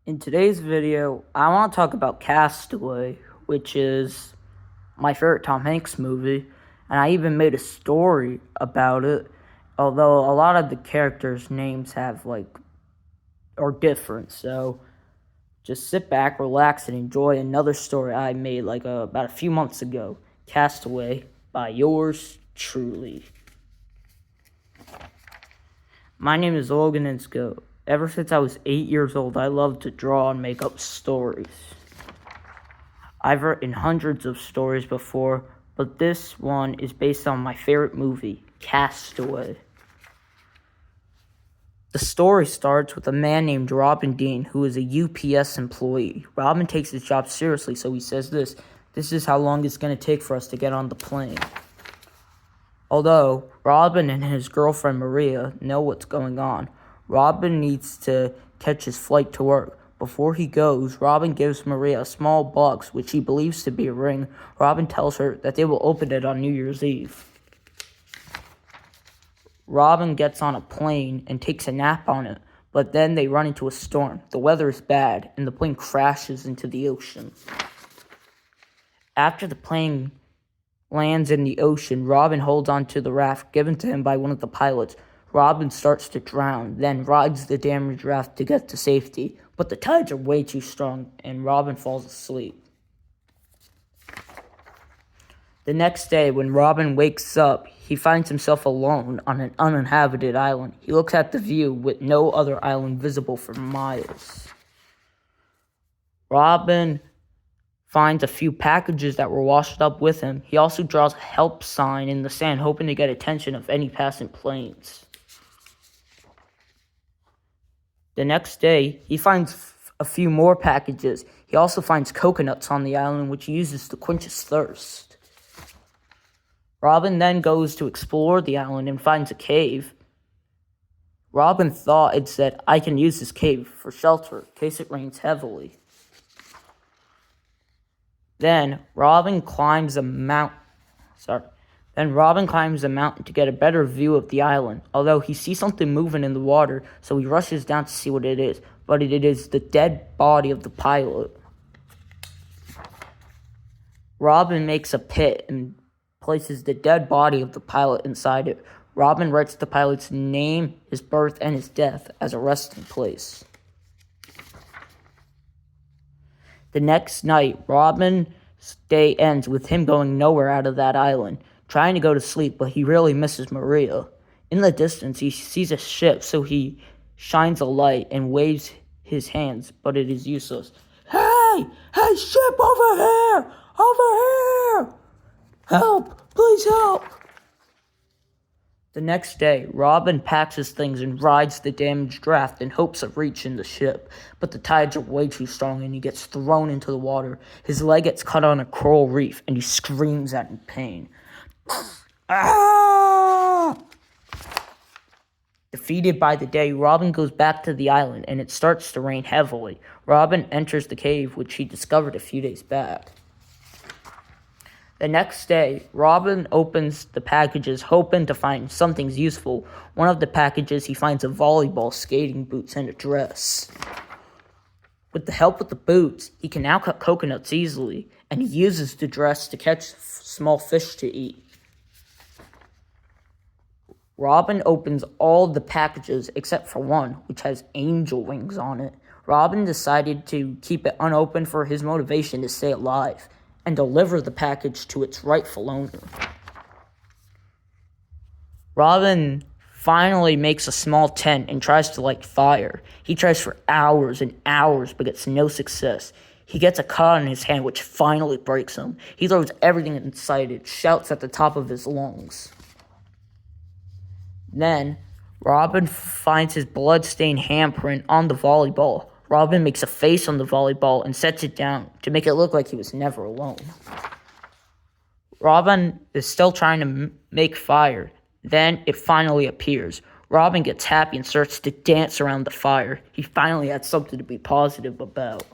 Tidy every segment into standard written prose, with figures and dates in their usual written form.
In today's video, I want to talk about Castaway, which is my favorite Tom Hanks movie, and I even made a story about it, although a lot of the characters' names are different, so just sit back, relax, and enjoy another story I made about a few months ago, Castaway, by yours truly. My name is Logan Insco. Ever since I was 8 years old, I loved to draw and make up stories. I've written hundreds of stories before, but this one is based on my favorite movie, Castaway. The story starts with a man named Robin Dean, who is a UPS employee. Robin takes his job seriously, so he says this is how long it's going to take for us to get on the plane. Although Robin and his girlfriend Maria know what's going on, Robin needs to catch his flight to work. Before he goes, Robin gives Maria a small box, which he believes to be a ring. Robin tells her that they will open it on New Year's Eve. Robin gets on a plane and takes a nap on it, but then they run into a storm. The weather is bad, and the plane crashes into the ocean. After the plane lands in the ocean, Robin holds onto the raft given to him by one of the pilots. Robin starts to drown, then rides the damaged raft to get to safety, but the tides are way too strong, and Robin falls asleep. The next day, when Robin wakes up, he finds himself alone on an uninhabited island. He looks at the view with no other island visible for miles. Robin finds a few packages that were washed up with him. He also draws a help sign in the sand, hoping to get attention of any passing planes. The next day, he finds a few more packages. He also finds coconuts on the island, which he uses to quench his thirst. Robin then goes to explore the island and finds a cave. Robin thought it said, "I can use this cave for shelter in case it rains heavily." Then Robin climbs a mountain to get a better view of the island, although he sees something moving in the water, so he rushes down to see what it is, but it is the dead body of the pilot. Robin makes a pit and places the dead body of the pilot inside it. Robin writes the pilot's name, his birth, and his death as a resting place. The next night, Robin's day ends with him going nowhere out of that island, trying to go to sleep, but he really misses Maria. In the distance, he sees a ship, so he shines a light and waves his hands, but it is useless. Hey, ship over here! Over here! Help! Please help! The next day, Robin packs his things and rides the damaged raft in hopes of reaching the ship, but the tides are way too strong and he gets thrown into the water. His leg gets cut on a coral reef and he screams out in pain. Ah! Defeated by the day, Robin goes back to the island and it starts to rain heavily. Robin enters the cave, which he discovered a few days back. The next day, Robin opens the packages, hoping to find something useful. One of the packages, he finds a volleyball, skating boots, and a dress. With the help of the boots, he can now cut coconuts easily, and he uses the dress to catch small fish to eat. Robin opens all the packages except for one, which has angel wings on it. Robin decided to keep it unopened for his motivation to stay alive and deliver the package to its rightful owner. Robin finally makes a small tent and tries to light fire. He tries for hours and hours, but gets no success. He gets a cut on his hand, which finally breaks him. He throws everything inside it, shouts at the top of his lungs. Then, Robin finds his blood-stained handprint on the volleyball. Robin makes a face on the volleyball and sets it down to make it look like he was never alone. Robin is still trying to make fire. Then it finally appears. Robin gets happy and starts to dance around the fire. He finally had something to be positive about.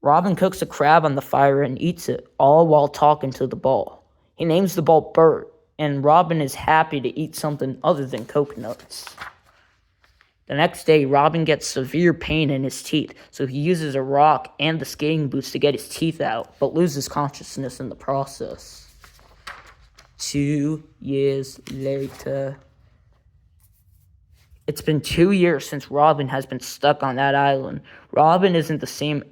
Robin cooks a crab on the fire and eats it, all while talking to the ball. He names the ball Bert, and Robin is happy to eat something other than coconuts. The next day, Robin gets severe pain in his teeth, so he uses a rock and the skating boots to get his teeth out, but loses consciousness in the process. 2 years later. It's been 2 years since Robin has been stuck on that island. Robin isn't the same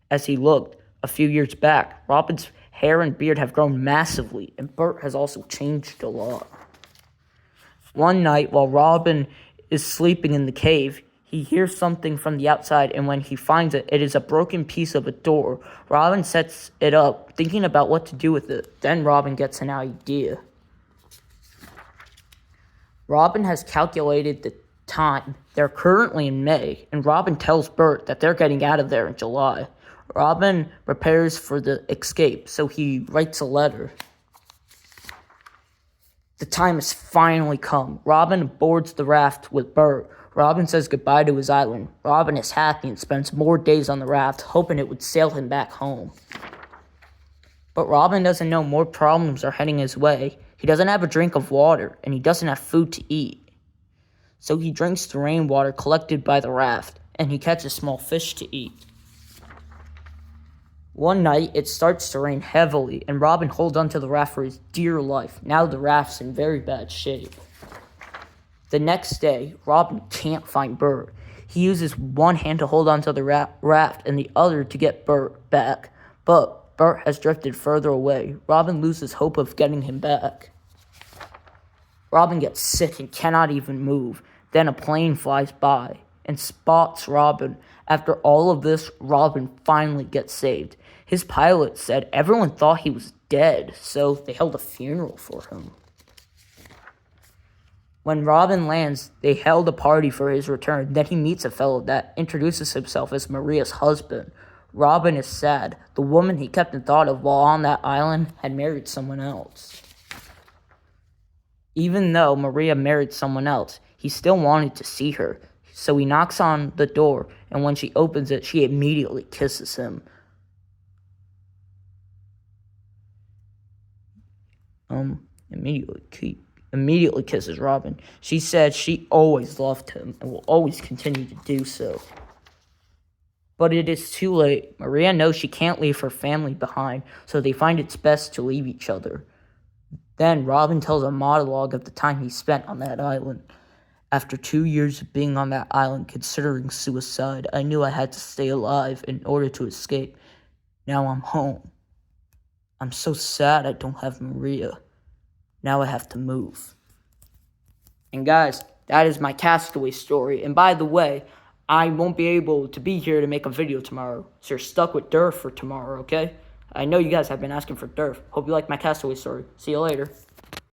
as he looked a few years back. Robin's hair and beard have grown massively, and Bert has also changed a lot. One night, while Robin is sleeping in the cave, he hears something from the outside, and when he finds it, it is a broken piece of a door. Robin sets it up, thinking about what to do with it. Then Robin gets an idea. Robin has calculated the time. They're currently in May, and Robin tells Bert that they're getting out of there in July. Robin prepares for the escape, so he writes a letter. The time has finally come. Robin boards the raft with Bert. Robin says goodbye to his island. Robin is happy and spends more days on the raft, hoping it would sail him back home. But Robin doesn't know more problems are heading his way. He doesn't have a drink of water, and he doesn't have food to eat. So he drinks the rainwater collected by the raft, and he catches small fish to eat. One night, it starts to rain heavily, and Robin holds onto the raft for his dear life. Now the raft's in very bad shape. The next day, Robin can't find Bert. He uses one hand to hold onto the raft and the other to get Bert back. But Bert has drifted further away. Robin loses hope of getting him back. Robin gets sick and cannot even move. Then a plane flies by and spots Robin. After all of this, Robin finally gets saved. His pilot said everyone thought he was dead, so they held a funeral for him. When Robin lands, they held a party for his return. Then he meets a fellow that introduces himself as Maria's husband. Robin is sad. The woman he kept and thought of while on that island had married someone else. Even though Maria married someone else, he still wanted to see her. So he knocks on the door, and when she opens it, she immediately kisses him. Immediately kisses Robin. She said she always loved him and will always continue to do so. But it is too late. Maria knows she can't leave her family behind, so they find it's best to leave each other. Then Robin tells a monologue of the time he spent on that island. After 2 years of being on that island considering suicide, I knew I had to stay alive in order to escape. Now I'm home. I'm so sad I don't have Maria. Now I have to move. And guys, that is my Castaway story. And by the way, I won't be able to be here to make a video tomorrow. So you're stuck with Durf for tomorrow, okay? I know you guys have been asking for Durf. Hope you like my Castaway story. See you later.